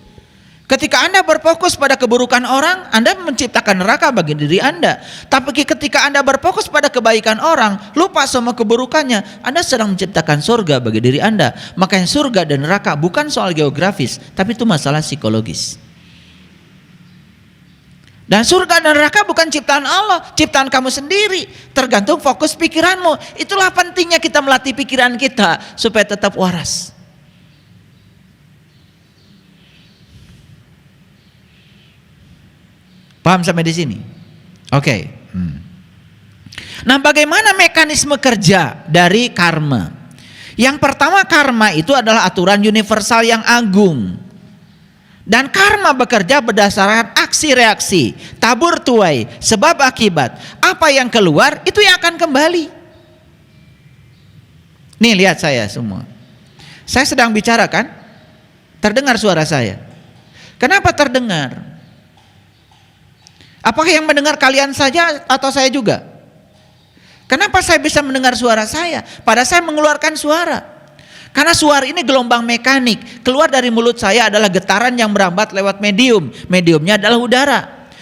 Ketika Anda berfokus pada keburukan orang, Anda menciptakan neraka bagi diri Anda. Tapi ketika Anda berfokus pada kebaikan orang, lupa sama keburukannya, Anda sedang menciptakan surga bagi diri Anda. Makanya surga dan neraka bukan soal geografis, tapi itu masalah psikologis. Dan surga dan neraka bukan ciptaan Allah, ciptaan kamu sendiri. Tergantung fokus pikiranmu. Itulah pentingnya kita melatih pikiran kita supaya tetap waras. Paham sampai di sini? Oke. Nah, bagaimana mekanisme kerja dari karma? Yang pertama, karma itu adalah aturan universal yang agung. Dan karma bekerja berdasarkan aksi reaksi, tabur tuai, sebab akibat. Apa yang keluar itu yang akan kembali. Nih, lihat saya semua. Saya sedang bicara kan? Terdengar suara saya. Kenapa terdengar? Apakah yang mendengar kalian saja atau saya juga? Kenapa saya bisa mendengar suara saya? Padahal saya mengeluarkan suara. Karena suara ini gelombang mekanik. Keluar dari mulut saya adalah getaran yang merambat lewat medium. Mediumnya adalah udara.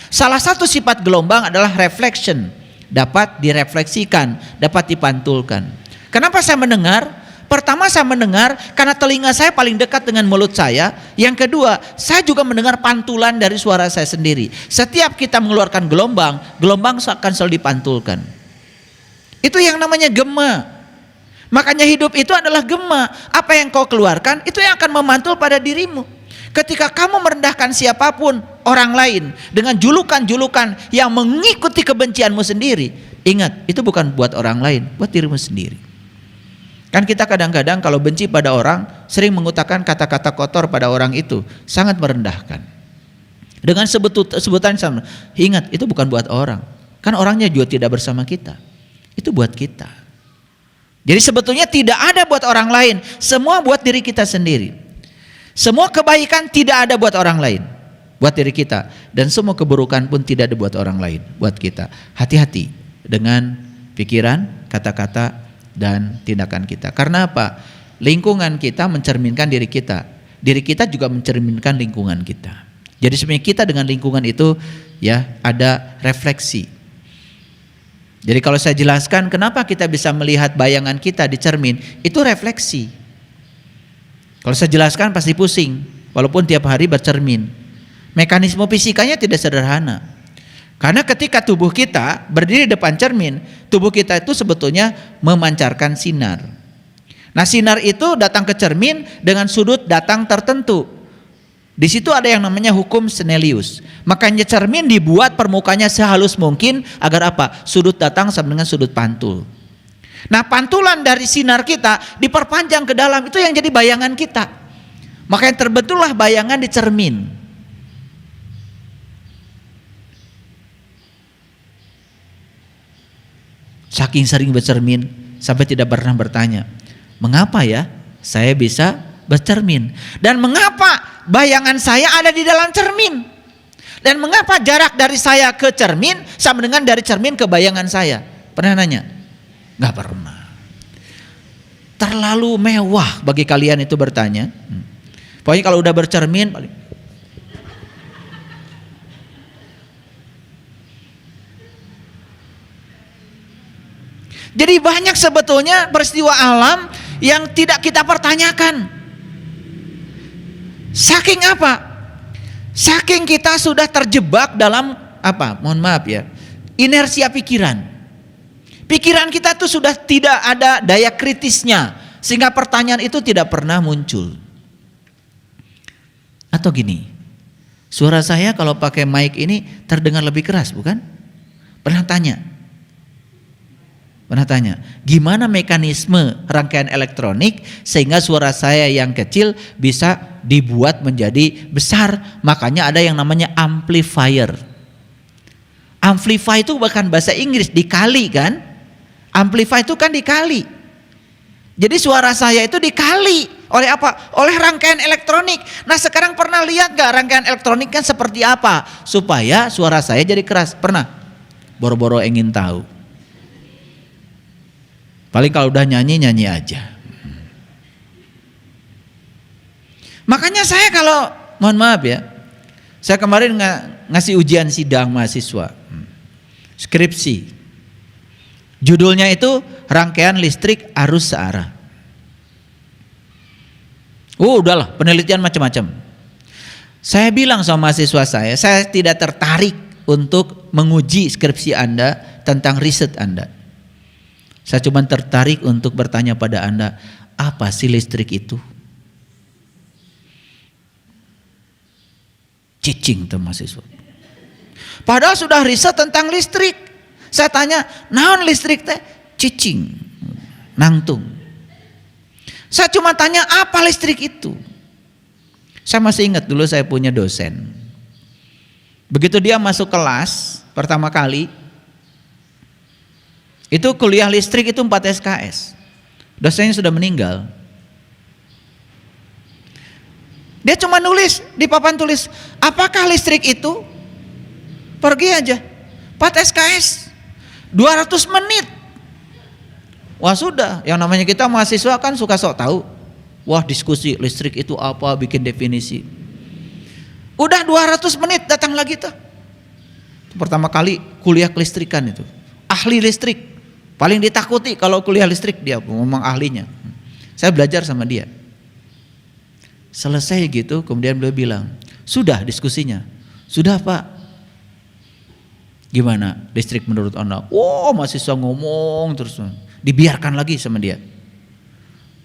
Salah satu sifat gelombang adalah reflection. Dapat direfleksikan, dapat dipantulkan. Kenapa saya mendengar? Pertama, saya mendengar karena telinga saya paling dekat dengan mulut saya. Yang kedua, saya juga mendengar pantulan dari suara saya sendiri. Setiap kita mengeluarkan gelombang, gelombang akan selalu dipantulkan. Itu yang namanya gema. Makanya hidup itu adalah gema. Apa yang kau keluarkan, itu yang akan memantul pada dirimu. Ketika kamu merendahkan siapapun, orang lain, dengan julukan-julukan yang mengikuti kebencianmu sendiri, ingat, itu bukan buat orang lain, buat dirimu sendiri. Kan kita kadang-kadang kalau benci pada orang, sering mengutarakan kata-kata kotor pada orang itu, sangat merendahkan. Dengan sebutan sama, ingat itu bukan buat orang. Kan orangnya juga tidak bersama kita. Itu buat kita. Jadi sebetulnya tidak ada buat orang lain, semua buat diri kita sendiri. Semua kebaikan tidak ada buat orang lain, buat diri kita. Dan semua keburukan pun tidak ada buat orang lain, buat kita. Hati-hati dengan pikiran, kata-kata, dan tindakan kita. Karena apa? Lingkungan kita mencerminkan diri kita. Diri kita juga mencerminkan lingkungan kita. Jadi sebenarnya kita dengan lingkungan itu ya ada refleksi. Jadi kalau saya jelaskan kenapa kita bisa melihat bayangan kita di cermin, itu refleksi. Kalau saya jelaskan pasti pusing, walaupun tiap hari bercermin. Mekanisme fisikanya tidak sederhana. Karena ketika tubuh kita berdiri di depan cermin, tubuh kita itu sebetulnya memancarkan sinar. Nah, sinar itu datang ke cermin dengan sudut datang tertentu. Di situ ada yang namanya hukum Snellius. Makanya cermin dibuat permukaannya sehalus mungkin agar apa? Sudut datang sama dengan sudut pantul. Nah, pantulan dari sinar kita diperpanjang ke dalam, itu yang jadi bayangan kita. Makanya terbentuklah bayangan di cermin. Saking sering bercermin sampai tidak pernah bertanya, mengapa ya saya bisa bercermin? Dan mengapa bayangan saya ada di dalam cermin? Dan mengapa jarak dari saya ke cermin sama dengan dari cermin ke bayangan saya? Pernah nanya? Gak pernah. Terlalu mewah bagi kalian itu bertanya. Pokoknya kalau udah bercermin jadi banyak sebetulnya peristiwa alam yang tidak kita pertanyakan. Saking apa? Saking kita sudah terjebak dalam apa? Mohon maaf ya. Inersia pikiran. Pikiran kita tuh sudah tidak ada daya kritisnya, sehingga pertanyaan itu tidak pernah muncul. Atau gini, suara saya kalau pakai mic ini terdengar lebih keras, bukan? Pernah tanya, gimana mekanisme rangkaian elektronik sehingga suara saya yang kecil bisa dibuat menjadi besar? Makanya ada yang namanya amplifier. Amplify itu bukan bahasa Inggris, dikali kan? Amplify itu kan dikali. Jadi suara saya itu dikali oleh apa? Oleh rangkaian elektronik. Nah, sekarang pernah lihat gak rangkaian elektronik kan seperti apa? Supaya suara saya jadi keras. Pernah? Boro-boro ingin tahu. Paling kalau udah nyanyi aja. Makanya saya kalau, mohon maaf ya, saya kemarin ngasih ujian sidang mahasiswa, skripsi. Judulnya itu rangkaian listrik arus searah. Udahlah, penelitian macam-macam. Saya bilang sama mahasiswa saya tidak tertarik untuk menguji skripsi Anda tentang riset Anda. Saya cuma tertarik untuk bertanya pada Anda, apa sih listrik itu? Cicing tuh mahasiswa. Padahal sudah riset tentang listrik. Saya tanya, naon listrik teh? Cicing, nangtung. Saya cuma tanya, apa listrik itu? Saya masih ingat dulu saya punya dosen. Begitu dia masuk kelas pertama kali, itu kuliah listrik itu 4 SKS. Dosennya sudah meninggal. Dia cuma nulis di papan tulis, apakah listrik itu? Pergi aja, 4 SKS, 200 menit. Wah sudah, yang namanya kita mahasiswa kan suka sok tahu. Wah diskusi listrik itu apa, bikin definisi. Udah 200 menit datang lagi tuh. Pertama kali kuliah kelistrikan itu. Ahli listrik, paling ditakuti kalau kuliah listrik dia ngomong ahlinya. Saya belajar sama dia. Selesai gitu, kemudian beliau bilang, sudah diskusinya. Sudah Pak. Gimana listrik menurut Anda? Wow, mahasiswa ngomong terus. Dibiarkan lagi sama dia.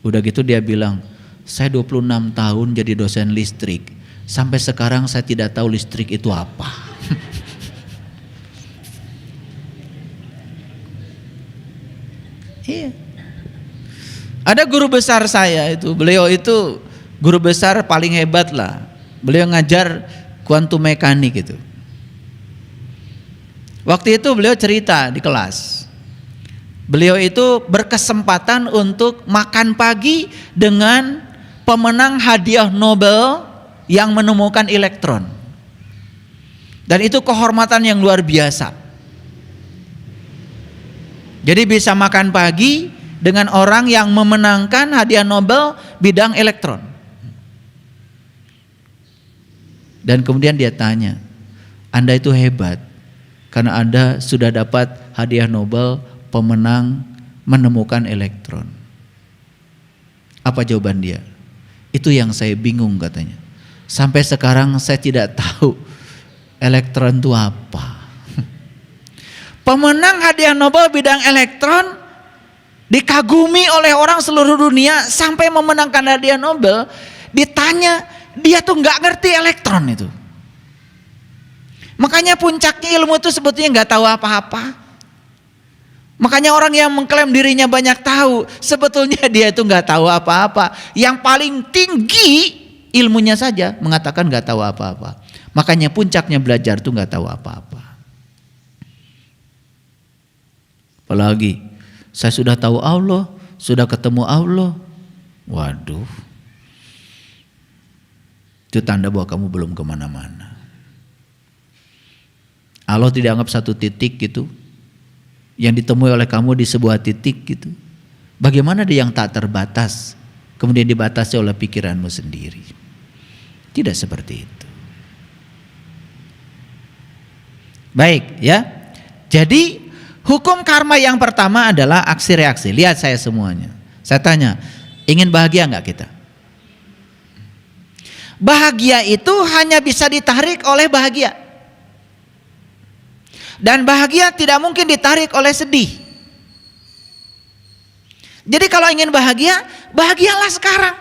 Udah gitu dia bilang, saya 26 tahun jadi dosen listrik. Sampai sekarang saya tidak tahu listrik itu apa. Iya. Ada guru besar saya itu, beliau itu guru besar paling hebat lah. Beliau ngajar kuantum mekanik itu. Waktu itu beliau cerita di kelas. Beliau itu berkesempatan untuk makan pagi dengan pemenang hadiah Nobel yang menemukan elektron. Dan itu kehormatan yang luar biasa. Jadi bisa makan pagi dengan orang yang memenangkan hadiah Nobel bidang elektron. Dan kemudian dia tanya, Anda itu hebat karena Anda sudah dapat hadiah Nobel pemenang menemukan elektron. Apa jawaban dia? Itu yang saya bingung katanya. Sampai sekarang saya tidak tahu elektron itu apa. Pemenang hadiah Nobel bidang elektron dikagumi oleh orang seluruh dunia sampai memenangkan hadiah Nobel. Ditanya, dia tuh nggak ngerti elektron itu. Makanya puncaknya ilmu itu sebetulnya nggak tahu apa-apa. Makanya orang yang mengklaim dirinya banyak tahu, sebetulnya dia itu nggak tahu apa-apa. Yang paling tinggi ilmunya saja mengatakan nggak tahu apa-apa. Makanya puncaknya belajar tuh nggak tahu apa-apa. Apalagi saya sudah tahu Allah, sudah ketemu Allah. Waduh, itu tanda bahwa kamu belum kemana-mana. Allah tidak anggap satu titik gitu, yang ditemui oleh kamu di sebuah titik gitu. Bagaimana dia yang tak terbatas, kemudian dibatasi oleh pikiranmu sendiri? Tidak seperti itu. Baik ya. Jadi hukum karma yang pertama adalah aksi reaksi. Lihat saya semuanya. Saya tanya, ingin bahagia enggak kita? Bahagia itu hanya bisa ditarik oleh bahagia. Dan bahagia tidak mungkin ditarik oleh sedih. Jadi kalau ingin bahagia, bahagialah sekarang.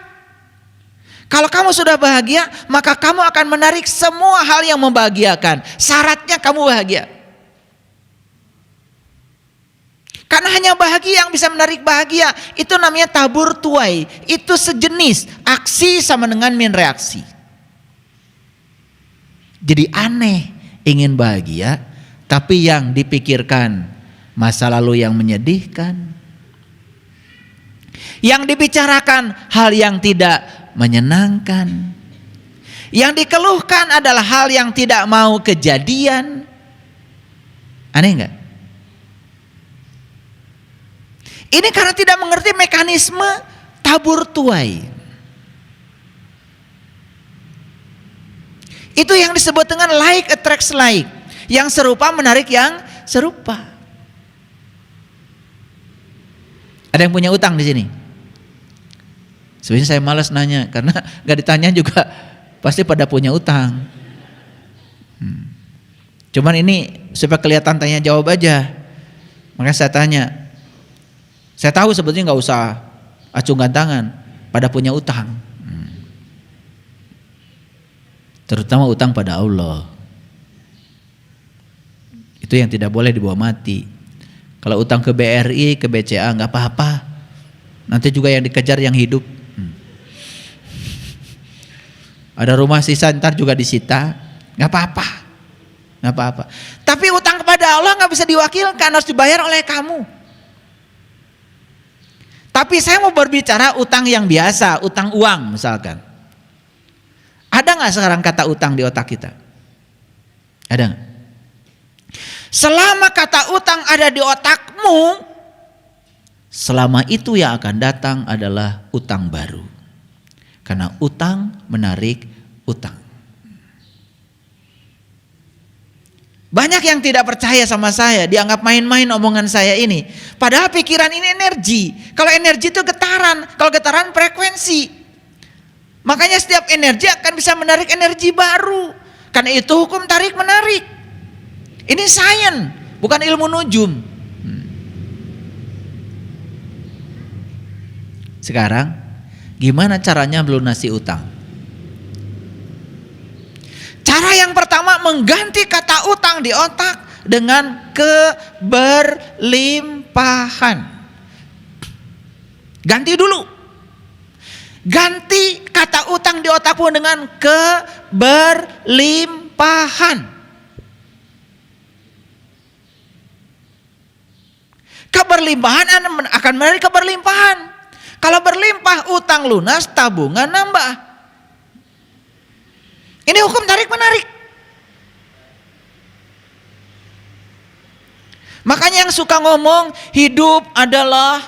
Kalau kamu sudah bahagia, maka kamu akan menarik semua hal yang membahagiakan. Syaratnya kamu bahagia. Karena hanya bahagia yang bisa menarik bahagia. Itu namanya tabur tuai. Itu sejenis aksi sama dengan min reaksi. Jadi aneh ingin bahagia, tapi yang dipikirkan masa lalu yang menyedihkan. Yang dibicarakan hal yang tidak menyenangkan. Yang dikeluhkan adalah hal yang tidak mau kejadian. Aneh enggak? Ini karena tidak mengerti mekanisme tabur tuai. Itu yang disebut dengan like attracts like. Yang serupa menarik yang serupa. Ada yang punya utang di sini? Sebenarnya saya malas nanya karena gak ditanya juga pasti pada punya utang. Cuman ini supaya kelihatan tanya jawab aja. Makanya saya tanya. Saya tahu sebetulnya gak usah acungkan tangan, pada punya utang. Terutama utang pada Allah. Itu yang tidak boleh dibawa mati. Kalau utang ke BRI, ke BCA nggak apa-apa. Nanti juga yang dikejar yang hidup. Ada rumah sisa ntar juga disita, nggak apa-apa, nggak apa-apa. Tapi utang kepada Allah nggak bisa diwakilkan, harus dibayar oleh kamu. Tapi saya mau berbicara utang yang biasa, utang uang misalkan. Ada nggak sekarang kata utang di otak kita? Ada nggak? Selama kata utang ada di otakmu, selama itu yang akan datang adalah utang baru. Karena utang menarik utang. Banyak yang tidak percaya sama saya, dianggap main-main omongan saya ini. Padahal pikiran ini energi. Kalau energi itu getaran, kalau getaran frekuensi. Makanya setiap energi akan bisa menarik energi baru. Karena itu hukum tarik menarik. Ini sains, bukan ilmu nujum. Sekarang, gimana caranya melunasi utang? Cara yang pertama mengganti kata utang di otak dengan keberlimpahan. Ganti dulu. Ganti kata utang di otakmu dengan keberlimpahan. Keberlimpahan akan menarik keberlimpahan. Kalau berlimpah utang lunas, tabungan nambah. Ini hukum tarik menarik. Makanya yang suka ngomong hidup adalah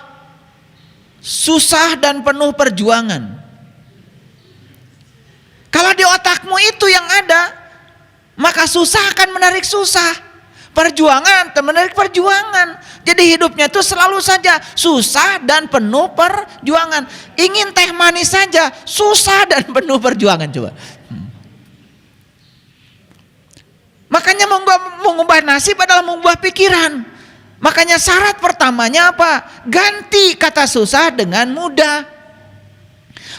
susah dan penuh perjuangan. Kalau di otakmu itu yang ada, maka susah akan menarik susah. Perjuangan menarik perjuangan. Jadi hidupnya itu selalu saja susah dan penuh perjuangan. Ingin teh manis saja susah dan penuh perjuangan. Coba. Makanya mengubah nasib adalah mengubah pikiran. Makanya syarat pertamanya apa? Ganti kata susah dengan mudah.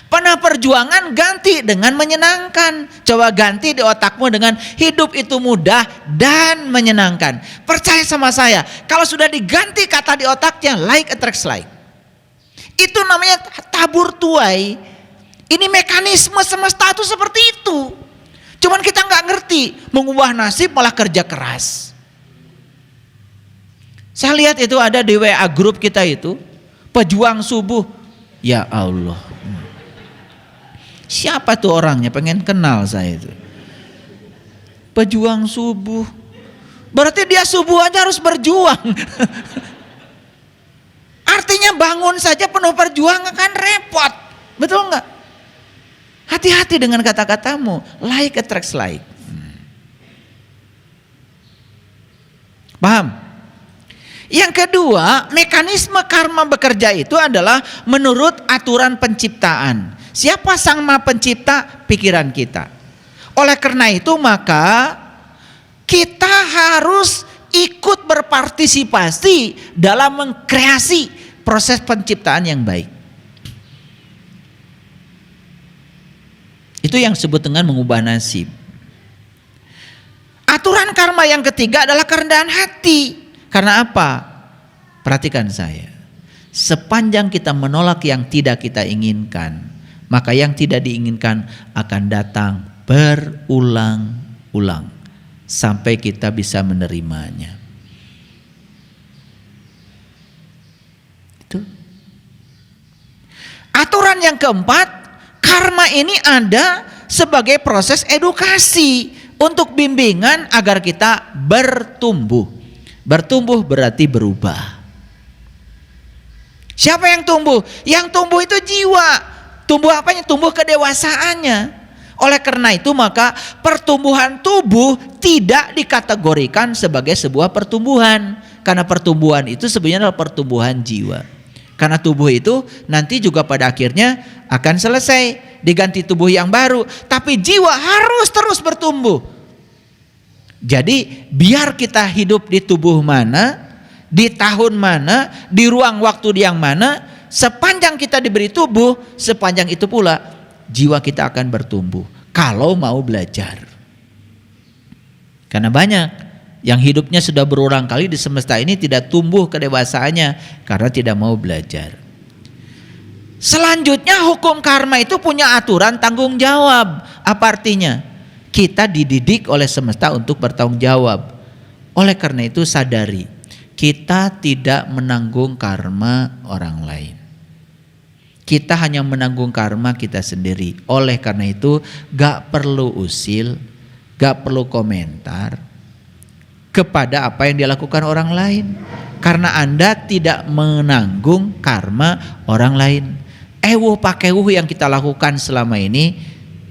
Pernah perjuangan ganti dengan menyenangkan. Coba ganti di otakmu dengan hidup itu mudah dan menyenangkan. Percaya sama saya, kalau sudah diganti kata di otaknya like attracts like. Itu namanya tabur tuai. Ini mekanisme semesta itu seperti itu. Cuman kita nggak ngerti, mengubah nasib malah kerja keras. Saya lihat itu ada di WA grup kita itu, pejuang subuh. Ya Allah. Siapa tuh orangnya? Pengen kenal saya itu. Pejuang subuh. Berarti dia subuh aja harus berjuang. Artinya bangun saja penuh perjuangan kan repot. Betul nggak? Hati-hati dengan kata-katamu. Like attracts like. Paham? Yang kedua, mekanisme karma bekerja itu adalah menurut aturan penciptaan. Siapa sang maha pencipta? Pikiran kita. Oleh karena itu maka kita harus ikut berpartisipasi dalam mengkreasi proses penciptaan yang baik. Itu yang disebut dengan mengubah nasib. Aturan karma yang ketiga adalah kerendahan hati. Karena apa? Perhatikan saya. Sepanjang kita menolak yang tidak kita inginkan, maka yang tidak diinginkan akan datang berulang-ulang sampai kita bisa menerimanya. Itu. Aturan yang keempat, karma ini ada sebagai proses edukasi untuk bimbingan agar kita bertumbuh. Bertumbuh berarti berubah. Siapa yang tumbuh? Yang tumbuh itu jiwa. Tumbuh apanya? Tumbuh kedewasaannya. Oleh karena itu maka pertumbuhan tubuh tidak dikategorikan sebagai sebuah pertumbuhan. Karena pertumbuhan itu sebenarnya adalah pertumbuhan jiwa. Karena tubuh itu nanti juga pada akhirnya akan selesai, diganti tubuh yang baru. Tapi jiwa harus terus bertumbuh. Jadi biar kita hidup di tubuh mana, di tahun mana, di ruang waktu yang mana, sepanjang kita diberi tubuh, sepanjang itu pula jiwa kita akan bertumbuh. Kalau mau belajar. Karena banyak yang hidupnya sudah berulang kali di semesta ini tidak tumbuh kedewasaannya karena tidak mau belajar. Selanjutnya hukum karma itu punya aturan tanggung jawab. Apa artinya? Kita dididik oleh semesta untuk bertanggung jawab. Oleh karena itu sadari, kita tidak menanggung karma orang lain. Kita hanya menanggung karma kita sendiri. Oleh karena itu gak perlu usil, gak perlu komentar kepada apa yang dilakukan orang lain. Karena Anda tidak menanggung karma orang lain. Pakewuh yang kita lakukan selama ini,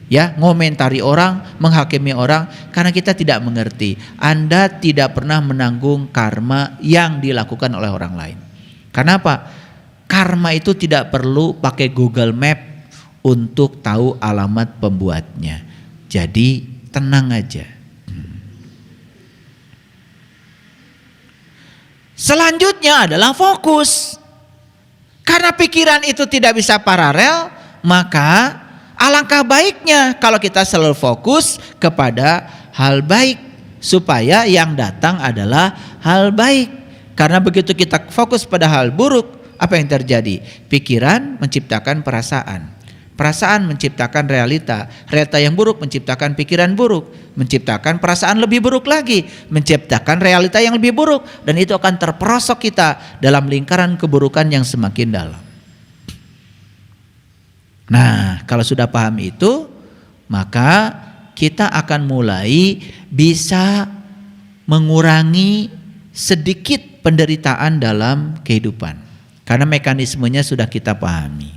ya, ngomentari orang, menghakimi orang, karena kita tidak mengerti. Anda tidak pernah menanggung karma yang dilakukan oleh orang lain. Kenapa? Karma itu tidak perlu pakai Google Map untuk tahu alamat pembuatnya. Jadi tenang aja. Selanjutnya adalah fokus. Karena pikiran itu tidak bisa paralel, maka alangkah baiknya kalau kita selalu fokus kepada hal baik, supaya yang datang adalah hal baik. Karena begitu kita fokus pada hal buruk, apa yang terjadi? Pikiran menciptakan perasaan. Perasaan menciptakan realita. Realita yang buruk menciptakan pikiran buruk, menciptakan perasaan lebih buruk lagi, menciptakan realita yang lebih buruk, dan itu akan terperosok kita dalam lingkaran keburukan yang semakin dalam. Nah, kalau sudah paham itu, maka kita akan mulai bisa mengurangi sedikit penderitaan dalam kehidupan. Karena mekanismenya sudah kita pahami.